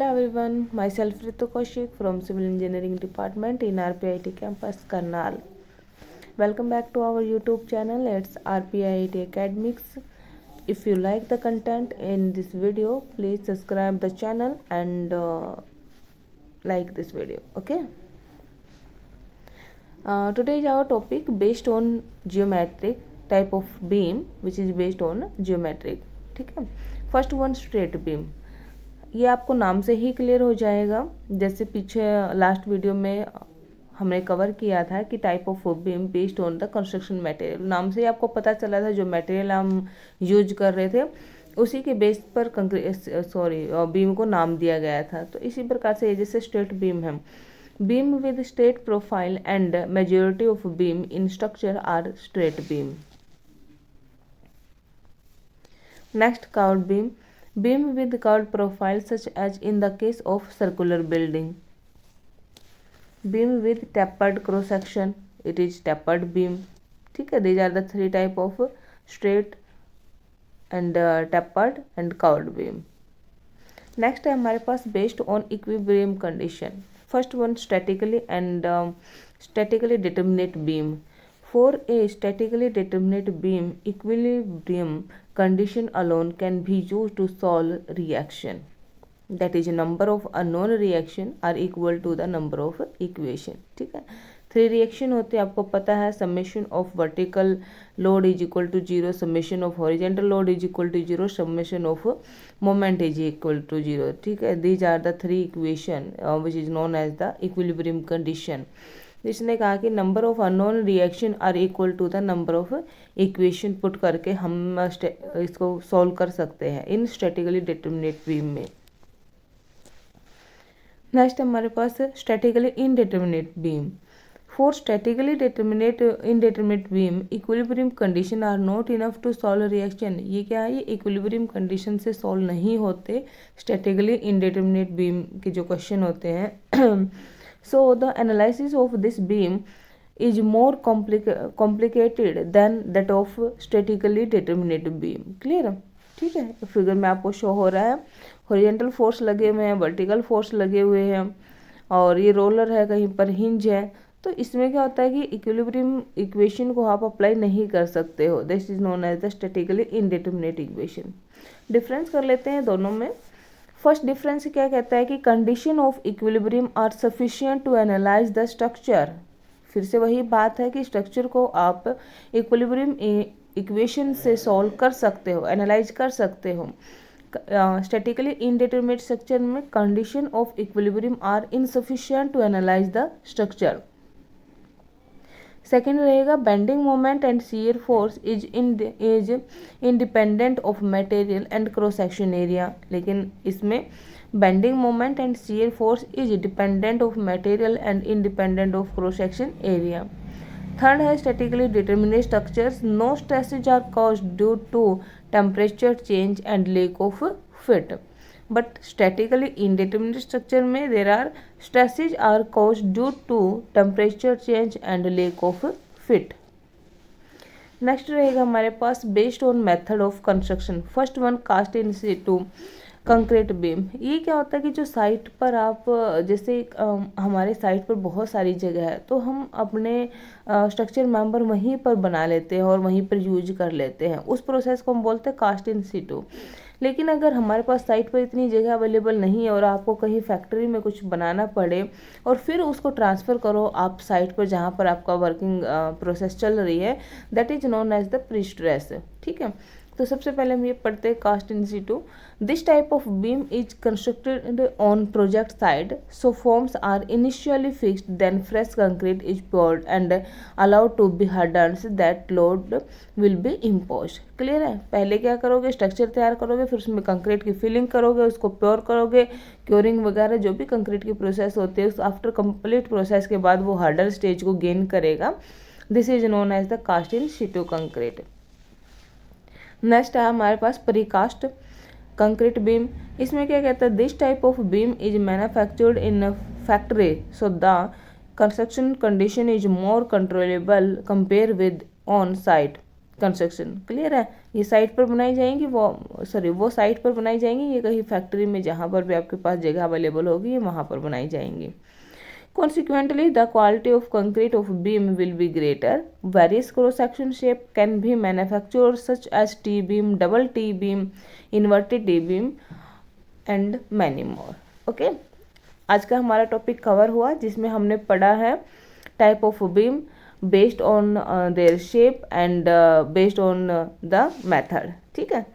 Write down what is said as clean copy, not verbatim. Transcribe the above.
Hello everyone, myself Ritu Kaushik from Civil Engineering Department in RPIT campus Karnal. Welcome back to our YouTube channel. It's RPIT Academics. If you like the content in this video, please subscribe the channel and like this video. Okay. Today is our topic based on geometric type of beam, which is based on geometric. ठीक है. First one straight beam. ये आपको नाम से ही clear हो जाएगा. जैसे पीछे लास्ट वीडियो में हमने कवर किया था कि type of beam based on the construction material. नाम से ही आपको पता चला था जो मटेरियल हम यूज कर रहे थे उसी के बेस पर बीम को नाम दिया गया था. तो इसी प्रकार से ये जैसे स्ट्रेट बीम है. Beam with straight profile and majority of beam in structure are straight beam. Next curved beam. Beam with curved profile such as in the case of circular building. Beam with tapered cross section, it is tapered beam. ठीक है. These are the three type of straight and tapered and curved beam. Next है हमारे पास based on equilibrium condition. First one statically and statically determinate beam. For a statically determinate beam, equilibrium condition alone can be used to solve reaction. That is, number of unknown reaction are equal to the number of equation. ठीक है. 3 reaction होते हैं आपको पता है. Summation of vertical load is equal to 0, summation of horizontal load is equal to 0, summation of moment is equal to 0. ठीक है. These are the 3 equation which is known as the equilibrium condition. इसने कहा कि number of unknown reaction are equal to the number of equation put करके हम इसको solve कर सकते हैं इन स्टैटिकली डिटरमिनेट बीम में. नेक्स्ट हमारे पास statically indeterminate beam. For statically indeterminate beam equilibrium condition are not enough to solve reaction. ये क्या है? ये इक्विलिब्रियम कंडीशन से सॉल्व नहीं होते स्टैटिकली इनडिटरमिनेट बीम के जो क्वेश्चन होते हैं. So the analysis of this beam is more complicated than that of statically determinate beam. Clear? ठीक है. फिगर में आपको शो हो रहा है हॉरिजॉन्टल फोर्स लगे हुए हैं, वर्टिकल फोर्स लगे हुए हैं और ये रोलर है, कहीं पर हिंज है. तो इसमें क्या होता है कि इक्विलिब्रियम इक्वेशन को आप अप्लाई नहीं कर सकते हो. This is known as the statically indeterminate equation. Difference कर लेते हैं दोनों में. फर्स्ट डिफरेंस क्या कहता है कि condition of equilibrium are sufficient to analyse the structure. फिर से वही बात है कि स्ट्रक्चर को आप इक्विलिब्रियम इक्वेशन से सॉल्व कर सकते हो, एनालाइज कर सकते हो. स्टैटिकली इनडिटरमिनेट स्ट्रक्चर में condition of equilibrium are insufficient to analyse the structure. Second रहेगा bending moment and shear force is independent of material and cross section area. लेकिन इसमें bending moment and shear force is dependent of material and independent of cross section area. Third है statically determinate structures. No stresses are caused due to temperature change and lack of fit. But statically indeterminate structure में there are stresses are caused due to temperature change and lack of fit. Next रहेगा हमारे पास based on method of construction. First one cast in situ concrete beam. ये क्या होता है कि जो साइट पर आप जैसे हमारे साइट पर बहुत सारी जगह है तो हम अपने स्ट्रक्चर मेंबर वहीं पर बना लेते हैं और वहीं पर यूज कर लेते हैं. उस प्रोसेस को हम बोलते हैं कास्ट इन सिटू. लेकिन अगर हमारे पास साइट पर इतनी जगह अवेलेबल नहीं है और आपको कहीं फैक्ट्री में कुछ बनाना पड़े और फिर उसको ट्रांसफ़र करो आप साइट पर जहाँ पर आपका वर्किंग प्रोसेस चल रही है, that is known as the prestress. ठीक है. तो सबसे पहले हम ये पढ़ते हैं cast in situ. This type of beam is constructed on project side, so forms are initially fixed, then fresh concrete is poured and allowed to be hardened that load will be imposed. Clear है. पहले क्या करोगे? Structure तैयार करोगे, फिर उसमें concrete की filling करोगे, उसको प्योर करोगे, क्योरिंग वगैरह जो भी कंक्रीट की प्रोसेस होती है उस आफ्टर कंप्लीट प्रोसेस के बाद वो हार्डर स्टेज को गेन करेगा. This is known as the cast in situ concrete. Next है हमारे पास प्रीकास्ट कंक्रीट बीम. इसमें क्या कहता है? This type of beam is manufactured in factory, so the construction condition is more controllable compare with on site. Construction. Clear है, ये site पर बनाई जाएंगी, वो साइट पर बनाई जाएंगी, ये कहीं फैक्ट्री में जहाँ पर भी आपके पास जगह अवेलेबल होगी ये वहाँ पर बनाई जाएंगी। Consequently, the quality of concrete of beam will be greater. Various cross-section shape can be manufactured such as T-beam, double T-beam, inverted T-beam and many more. Okay? आज का हमारा टॉपिक कवर हुआ जिसमें हमने पढ़ा है type of beam based on their shape and based on the method. ठीक है।